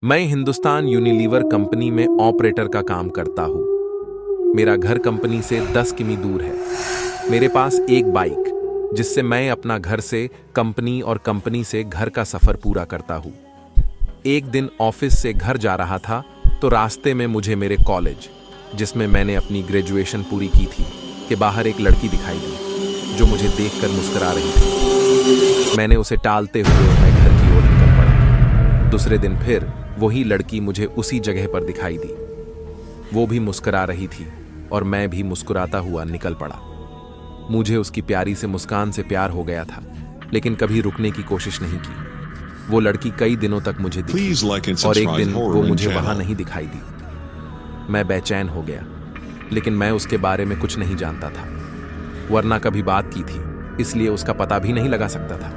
मैं Hindustan Unilever company में operator का काम करता हूँ। मेरा घर कंपनी से 10 किमी दूर है। मेरे पास एक बाइक जिससे मैं अपना घर से कंपनी और कंपनी से घर का सफर पूरा करता हूँ। एक दिन ऑफिस से घर जा रहा था तो रास्ते में मुझे मेरे कॉलेज, जिसमें मैंने अपनी ग्रेजुएशन पूरी की थी, के बाहर एक लड़की दिखाई दी जो मुझे देखकर मुस्कुरा रही थी। मैंने उसे टालते हुए मैं घर की ओर निकल पड़ा। दूसरे दिन फिर वही लड़की मुझे उसी जगह पर दिखाई दी। वो भी मुस्कुरा रही थी और मैं भी मुस्कुराता हुआ निकल पड़ा। मुझे उसकी प्यारी से मुस्कान से प्यार हो गया था, लेकिन कभी रुकने की कोशिश नहीं की। वो लड़की कई दिनों तक मुझे दिखी और एक दिन वो मुझे वहां नहीं दिखाई दी। मैं बेचैन हो गया, लेकिन मैं उसके बारे में कुछ नहीं जानता था, वरना कभी बात की थी, इसलिए उसका पता भी नहीं लगा सकता था।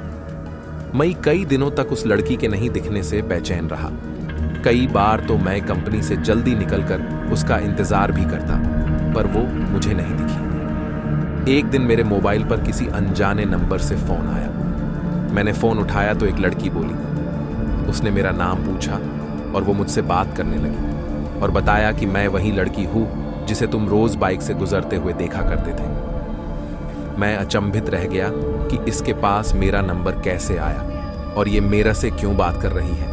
मैं कई दिनों तक उस लड़की के नहीं दिखने से बेचैन रहा। कई बार तो मैं कंपनी से जल्दी निकलकर उसका इंतजार भी करता, पर वो मुझे नहीं दिखी। एक दिन मेरे मोबाइल पर किसी अनजाने नंबर से फोन आया। मैंने फोन उठाया तो एक लड़की बोली। उसने मेरा नाम पूछा और वो मुझसे बात करने लगी और बताया कि मैं वही लड़की हूं जिसे तुम रोज बाइक से गुजरते हुए देखा करते थे। मैं अचंभित रह गया कि इसके पास मेरा नंबर कैसे आया और ये मेरे से क्यों बात कर रही है,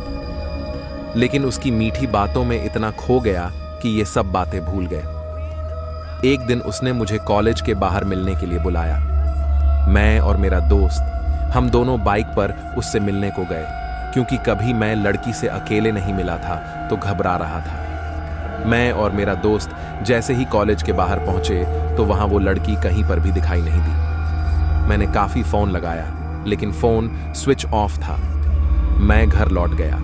लेकिन उसकी मीठी बातों में इतना खो गया कि ये सब बातें भूल गए। एक दिन उसने मुझे कॉलेज के बाहर मिलने के लिए बुलाया। मैं और मेरा दोस्त, हम दोनों बाइक पर उससे मिलने को गए, क्योंकि कभी मैं लड़की से अकेले नहीं मिला था तो घबरा रहा था। मैं और मेरा दोस्त जैसे ही कॉलेज के बाहर पहुंचे तो वहां वो लड़की कहीं पर भी दिखाई नहीं दी। मैंने काफी फोन लगाया, लेकिन फोन स्विच ऑफ था। मैं घर लौट गया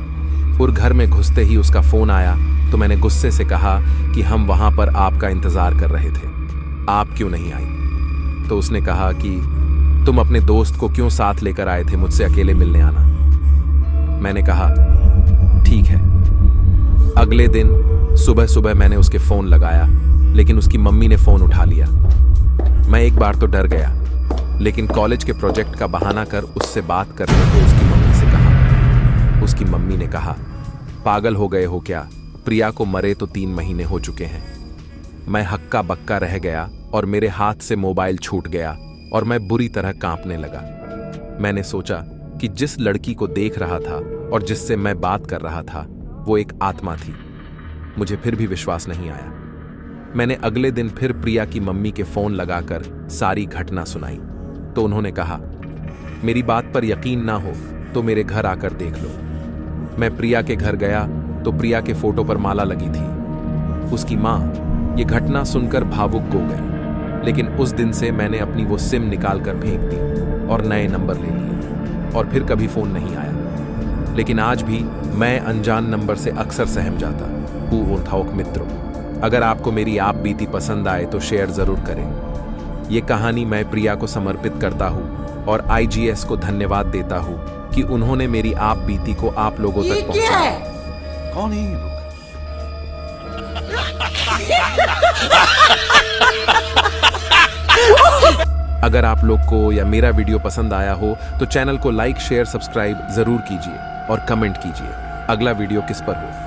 और घर में घुसते ही उसका फोन आया तो मैंने गुस्से से कहा कि हम वहां पर आपका इंतजार कर रहे थे, आप क्यों नहीं आई? तो उसने कहा कि तुम अपने दोस्त को क्यों साथ लेकर आए थे, मुझसे अकेले मिलने आना। मैंने कहा ठीक है। अगले दिन सुबह सुबह मैंने उसके फोन लगाया, लेकिन उसकी मम्मी ने फोन उठा लिया। मैं एक बार तो डर गया, लेकिन कॉलेज के प्रोजेक्ट का बहाना कर उससे बात करने को उसकी मम्मी से कहा। उसकी मम्मी ने कहा, पागल हो गए हो क्या? प्रिया को मरे तो 3 महीने हो चुके हैं। मैं हक्का बक्का रह गया और मेरे हाथ से मोबाइल छूट गया और मैं बुरी तरह कांपने लगा। मैंने सोचा कि जिस लड़की को देख रहा था और जिससे मैं बात कर रहा था वो एक आत्मा थी। मुझे फिर भी विश्वास नहीं आया। मैंने अगले दिन फिर प्रिया की मम्मी के फोन लगाकर सारी घटना सुनाई तो उन्होंने कहा, मेरी बात पर यकीन ना हो तो मेरे घर आकर देख लो। मैं प्रिया के घर गया तो प्रिया के फोटो पर माला लगी थी। उसकी मां ये घटना सुनकर भावुक हो गई, लेकिन उस दिन से मैंने अपनी वो सिम निकाल कर फेंक दी और नए नंबर ले लिए और फिर कभी फोन नहीं आया। लेकिन आज भी मैं अनजान नंबर से अक्सर सहम जाता हूँ। मित्रों, अगर आपको मेरी आप बीती पसंद आए तो शेयर जरूर करें। ये कहानी मैं प्रिया को समर्पित करता हूँ और IGS को धन्यवाद देता हूँ कि उन्होंने मेरी आप बीती को आप लोगों तक पहुंचाया। कौन है ये लोग? अगर आप लोग को या मेरा वीडियो पसंद आया हो तो चैनल को लाइक, शेयर, सब्सक्राइब जरूर कीजिए और कमेंट कीजिए अगला वीडियो किस पर हो।